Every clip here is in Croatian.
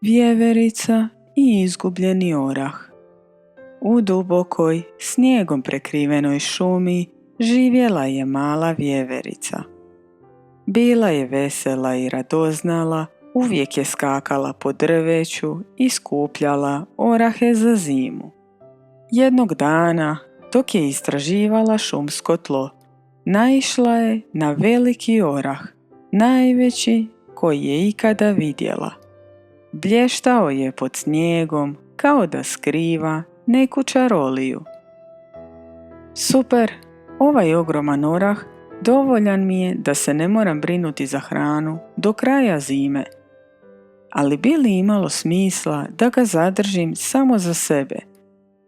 Vjeverica i izgubljeni orah. U dubokoj, snijegom prekrivenoj šumi živjela je mala vjeverica. Bila je vesela i radoznala, uvijek je skakala po drveću i skupljala orahe za zimu. Jednog dana, dok je istraživala šumsko tlo, naišla je na veliki orah, najveći koji je ikada vidjela. Blještao je pod snijegom kao da skriva neku čaroliju. Super, ovaj ogroman orah dovoljan mi je da se ne moram brinuti za hranu do kraja zime. Ali bi li imalo smisla da ga zadržim samo za sebe,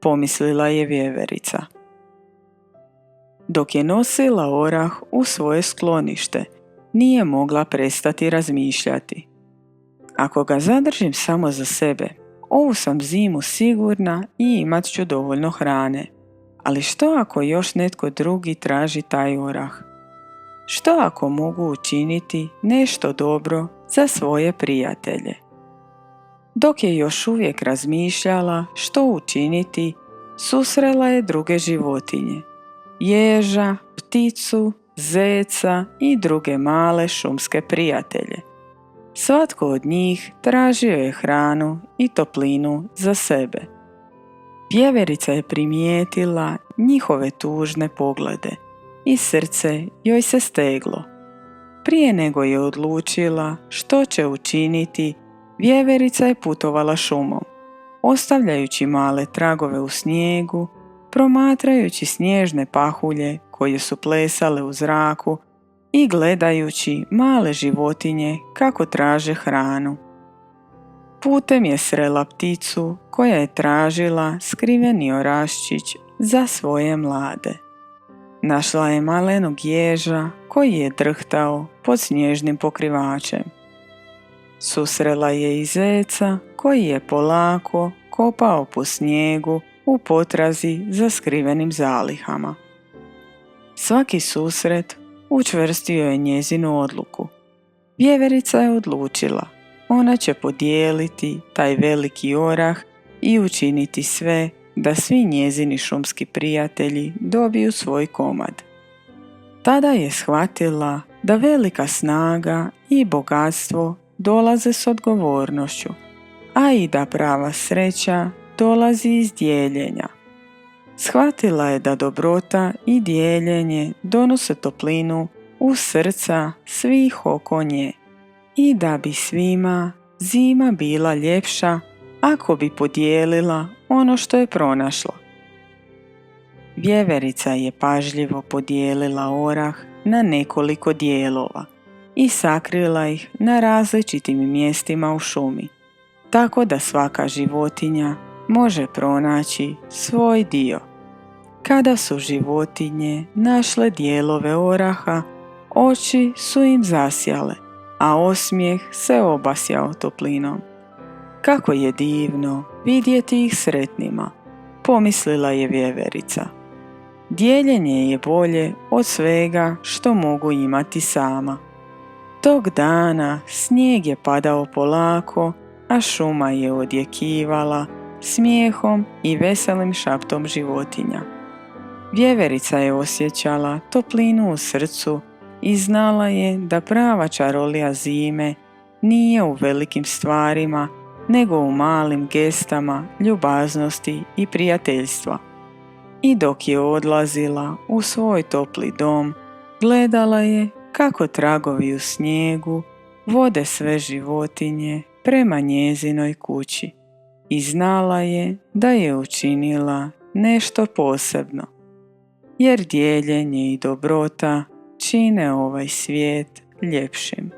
pomislila je vjeverica. Dok je nosila orah u svoje sklonište, nije mogla prestati razmišljati. Ako ga zadržim samo za sebe, ovu sam zimu sigurna i imat ću dovoljno hrane. Ali što ako još netko drugi traži taj orah? Što ako mogu učiniti nešto dobro za svoje prijatelje? Dok je još uvijek razmišljala što učiniti, susrela je druge životinje. Ježa, pticu, zeca i druge male šumske prijatelje. Svatko od njih tražio je hranu i toplinu za sebe. Vjeverica je primijetila njihove tužne poglede i srce joj se steglo. Prije nego je odlučila što će učiniti, vjeverica je putovala šumom, ostavljajući male tragove u snijegu, promatrajući snježne pahulje koje su plesale u zraku i gledajući male životinje kako traže hranu. Putem je srela pticu koja je tražila skriveni oraščić za svoje mlade. Našla je malenog ježa koji je drhtao pod snježnim pokrivačem. Susrela je i zeca koji je polako kopao po snijegu u potrazi za skrivenim zalihama. Svaki susret učvrstio je njezinu odluku. Vjeverica je odlučila, ona će podijeliti taj veliki orah i učiniti sve da svi njezini šumski prijatelji dobiju svoj komad. Tada je shvatila da velika snaga i bogatstvo dolaze s odgovornošću, a i da prava sreća dolazi iz dijeljenja. Shvatila je da dobrota i dijeljenje donose toplinu u srca svih oko nje i da bi svima zima bila ljepša ako bi podijelila ono što je pronašla. Vjeverica je pažljivo podijelila orah na nekoliko dijelova i sakrila ih na različitim mjestima u šumi, tako da svaka životinja može pronaći svoj dio. Kada su životinje našle dijelove oraha, oči su im zasjale, a osmijeh se obasjao toplinom. Kako je divno vidjeti ih sretnima, pomislila je vjeverica. Dijeljenje je bolje od svega što mogu imati sama. Tog dana snijeg je padao polako, a šuma je odjekivala smijehom i veselim šaptom životinja. Vjeverica je osjećala toplinu u srcu i znala je da prava čarolija zime nije u velikim stvarima, nego u malim gestama ljubaznosti i prijateljstva. I dok je odlazila u svoj topli dom, gledala je kako tragovi u snijegu vode sve životinje prema njezinoj kući i znala je da je učinila nešto posebno, jer dijeljenje i dobrota čine ovaj svijet ljepšim.